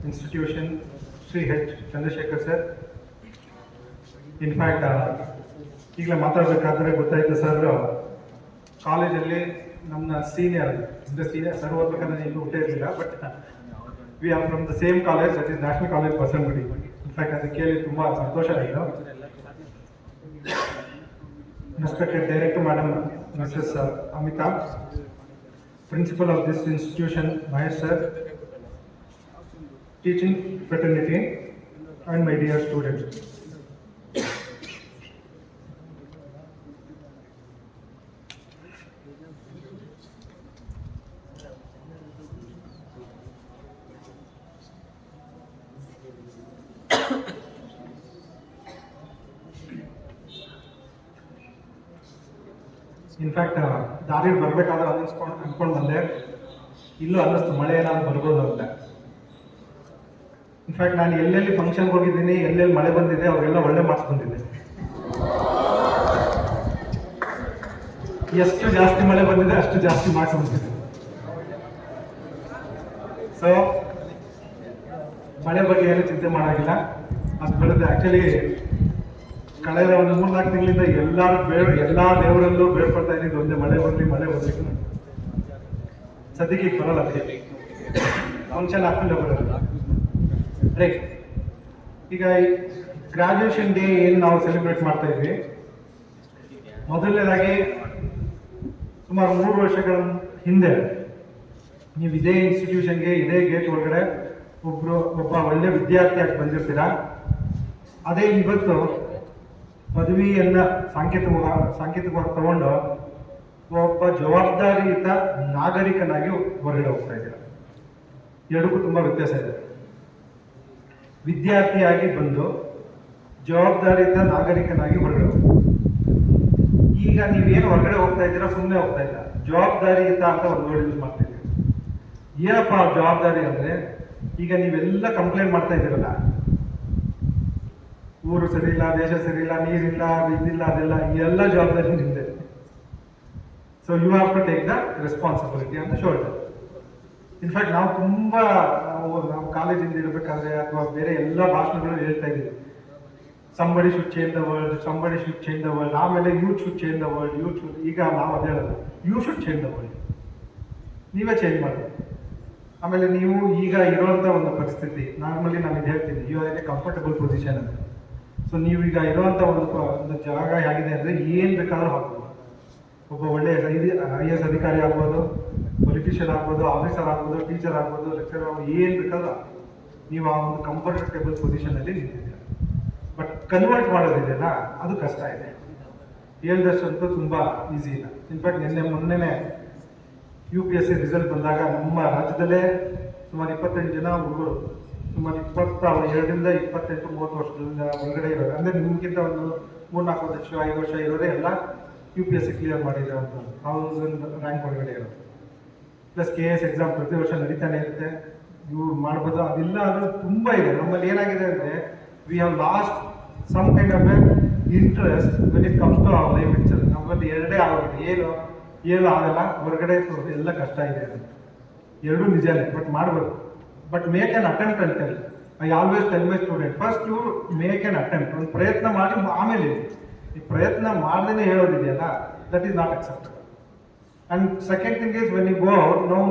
institution, Sri H. Chandrasekhar sir. In fact, ಈಗಲೇ ಮಾತಾಡಬೇಕಾದ್ರೆ ಗೊತ್ತಾಯಿತು sir, ಕಾಲೇಜಲ್ಲಿ ನಮ್ಮ ಸೀನಿಯರ್ ಸರ್ ಓದ್ಬೇಕಾದ್ರೆ ಇನ್ನೂ ಹುಟ್ಟೇ ಇರಲಿಲ್ಲ, but we are from the same college, that is national college Basavanagudi. In fact ಅದು ಕೇಳಿ ತುಂಬ ಸಂತೋಷ ಆಯಿತು. Respected Director Madam Mrs. Amitabh, Principal of this institution, Mahesh sir, teaching fraternity, and my dear students. In fact ದಾರಿ ಬರಬೇಕಾದ್ರೆ ಅನ್ಕೊಂಡು ಬಂದೆ, ಇಲ್ಲೂ ಅನ್ನಿಸ್ತು ಮಳೆ ಏನಾದ್ರು ಬರ್ಬೋದು ಅಂತ. ಇನ್ಫ್ಯಾಕ್ಟ್ ನಾನು ಎಲ್ಲೆಲ್ಲಿ ಫಂಕ್ಷನ್ಗೆ ಹೋಗಿದ್ದೀನಿ, ಎಲ್ಲೆಲ್ಲಿ ಮಳೆ ಬಂದಿದೆ ಅವರೆಲ್ಲ ಒಳ್ಳೆ ಮಾರ್ಕ್ಸ್ ಬಂದಿದೆ. ಎಷ್ಟು ಜಾಸ್ತಿ ಮಳೆ ಬಂದಿದೆ ಅಷ್ಟು ಜಾಸ್ತಿ ಮಾರ್ಕ್ಸ್ ಬಂದಿದೆ. ಸೊ ಮಳೆ ಬಗ್ಗೆ ಏನು ಚಿಂತೆ ಮಾಡೋಂಗಿಲ್ಲ, ಅದು ಬರುತ್ತೆ. ಆ್ಯಕ್ಚುಲಿ ಕಳೆದ ಒಂದು 3-4 ತಿಂಗಳಿಂದ ಎಲ್ಲ ದೇವರಲ್ಲೂ ಬೇಡ್ಕೊಳ್ತಾ ಇದ್ದೀನಿ, ಒಂದೇ ಮಳೆ ಬರಲಿಕ್ಕೆ. ಸದ್ಯಕ್ಕೆ ಈಗ ಬರೋಲ್ಲ, ಫಂಕ್ಷನ್ ಹಾಕೊಂಡು ಬರೋಲ್ಲ. ರೈಟ್, ಈಗ ಗ್ರಾಜುಯೇಷನ್ ಡೇ ಏನು ನಾವು ಸೆಲೆಬ್ರೇಟ್ ಮಾಡ್ತಾ ಇದ್ವಿ, ಮೊದಲನೇದಾಗಿ ಸುಮಾರು 3 ವರ್ಷಗಳ ಹಿಂದೆ ನೀವು ಇದೇ ಇನ್ಸ್ಟಿಟ್ಯೂಷನ್ಗೆ, ಇದೇ ಗೇಟ್ ಒಳಗಡೆ ಒಬ್ಬ ಒಳ್ಳೆ ವಿದ್ಯಾರ್ಥಿಯಾಗಿ ಬಂದಿರ್ತೀರಾ. ಅದೇ ಇವತ್ತು ಪದವಿಯನ್ನ ಸಾಂಕೇತಿಕವಾಗಿ ತಗೊಂಡು ಒಬ್ಬ ಜವಾಬ್ದಾರಿಯುತ ನಾಗರಿಕನಾಗಿ ಹೊರಗಡೆ ಹೋಗ್ತಾ ಇದ್ದೀರ. ಎರಡಕ್ಕೂ ತುಂಬಾ ವ್ಯತ್ಯಾಸ ಇದೆ. ವಿದ್ಯಾರ್ಥಿಯಾಗಿ ಬಂದು ಜವಾಬ್ದಾರಿಯುತ ನಾಗರಿಕನಾಗಿ ಹೊರಗಡೆ ಹೋಗ್ತಾ. ಈಗ ನೀವೇನು ಹೊರಗಡೆ ಹೋಗ್ತಾ ಇದ್ದೀರಾ, ಸುಮ್ಮನೆ ಹೋಗ್ತಾ ಇಲ್ಲ, ಜವಾಬ್ದಾರಿಯುತ ಅಂತ ಒಂದು ವರ್ಡ್ ಯೂಸ್ ಮಾಡ್ತಾ ಇದ್ದೀರಿ. ಏನಪ್ಪ ಜವಾಬ್ದಾರಿ ಅಂದ್ರೆ, ಈಗ ನೀವೆಲ್ಲ ಕಂಪ್ಲೇಂಟ್ ಮಾಡ್ತಾ ಇದ್ದೀರಲ್ಲ, ಊರು ಸರಿ ಇಲ್ಲ, ದೇಶ ಸರಿ ಇಲ್ಲ, ನೀರಿಲ್ಲ, ಇದಿಲ್ಲ, ಅದೆಲ್ಲ, ಎಲ್ಲ ಜವಾಬ್ದಾರಿ ನಿಮ್ದೆ. So you have to take the responsibility ಅಂತ ಶೋಲ್ಡರ್. ಇನ್ಫ್ಯಾಕ್ಟ್ ನಾವು ಕಾಲೇಜಿಂದ ಇರಬೇಕಾದ್ರೆ ಅಥವಾ ಬೇರೆ ಎಲ್ಲ ಭಾಷಣಗಳು ಹೇಳ್ತಾ ಇದ್ದೀವಿ, somebody should change the world, somebody should change the world, ಆಮೇಲೆ youth should change the world. ಈಗ ನಾವು ಅದೇ ಹೇಳೋದು, you should change the world. ನೀವೇ ಚೇಂಜ್ ಮಾಡಿ. ಆಮೇಲೆ ನೀವು ಈಗ ಇರುವಂಥ ಒಂದು ಪರಿಸ್ಥಿತಿ, ನಾರ್ಮಲಿ ನಾನು ಇದು ಹೇಳ್ತೀನಿ, you are a comfortable position ಅಂತ. ಸೊ ನೀವೀಗ ಇರುವಂಥ ಒಂದು ಜಾಗ ಹೇಗಿದೆ ಅಂದರೆ, ಏನು ಬೇಕಾದ್ರೂ ಆಗ್ಬೋದು. ಒಬ್ಬ ಒಳ್ಳೆಯ IAS ಅಧಿಕಾರಿ ಆಗ್ಬೋದು, ಪೊಲಿಟಿಷಿಯನ್ ಆಗ್ಬೋದು, ಆಫೀಸರ್ ಆಗ್ಬೋದು, ಟೀಚರ್ ಆಗ್ಬೋದು, ಲೆಕ್ಚರ್ ಆಗ್ಬೋದು, ಏನು ಬೇಕಾದ್ರೂ ನೀವು ಆ ಒಂದು ಕಂಫರ್ಟಬಲ್ ಪೊಸಿಷನಲ್ಲಿ ನಿಂತಿದ್ದೀರ. ಬಟ್ ಕನ್ವರ್ಟ್ ಮಾಡೋದಿದೆಯಲ್ಲ, ಅದು ಕಷ್ಟ ಇದೆ. ಹೇಳ್ದಷ್ಟಂತೂ ತುಂಬ ಈಸಿ ಇಲ್ಲ. ಇನ್ಫ್ಯಾಕ್ಟ್ ಮೊನ್ನೆ UPSC ರಿಸಲ್ಟ್ ಬಂದಾಗ ನಮ್ಮ ರಾಜ್ಯದಲ್ಲೇ ಸುಮಾರು 28 ಜನ ಹುಡುಗರು, ಸುಮಾರು 2 28-30 ವರ್ಷದಿಂದ ಒಳಗಡೆ ಇರೋರು, ಅಂದರೆ ನಿಮಗಿಂತ ಒಂದು 3-4 ವರ್ಷ 5 ವರ್ಷ ಇರೋದೇ ಎಲ್ಲ UPSC ಕ್ಲಿಯರ್ ಮಾಡಿರೋ ಅಂತ 1000 ರ್ಯಾಂಕ್ ಒಳಗಡೆ ಇರೋದು. ಪ್ಲಸ್ KS ಎಕ್ಸಾಮ್ ಪ್ರತಿ ವರ್ಷ ನಡೀತಾನೆ ಇರುತ್ತೆ, ಇವು ಮಾಡ್ಬೋದು. ಅದೆಲ್ಲ ಅದು ತುಂಬ ಇದೆ. ನಮ್ಮಲ್ಲಿ ಏನಾಗಿದೆ ಅಂದರೆ, we have lost some kind of a interest when it comes to our life itself. ನಮ್ಮಲ್ಲಿ ಎರಡೇ ಆಗೋಗಿದೆ, ಏನು ಆಗಲ್ಲ, ಹೊರಗಡೆ ಎಲ್ಲ ಕಷ್ಟ ಇದೆ. ಅದು ಎರಡೂ ನಿಜನೇ, ಬಟ್ ಮಾಡಬೇಕು. ಬಟ್ ಮೇಕ್ ಆನ್ ಅಟೆಂಪ್ಟ್ ಅಂತ ಹೇಳಿ. I always tell my student, first you make an attempt. ಒಂದು ಪ್ರಯತ್ನ ಮಾಡಿ ಆಮೇಲೆ. ಈ ಪ್ರಯತ್ನ ಮಾಡದೇ ಹೇಳೋದಿದೆಯಲ್ಲ, that is not acceptable. And second thing is, when you go out, ನಾವು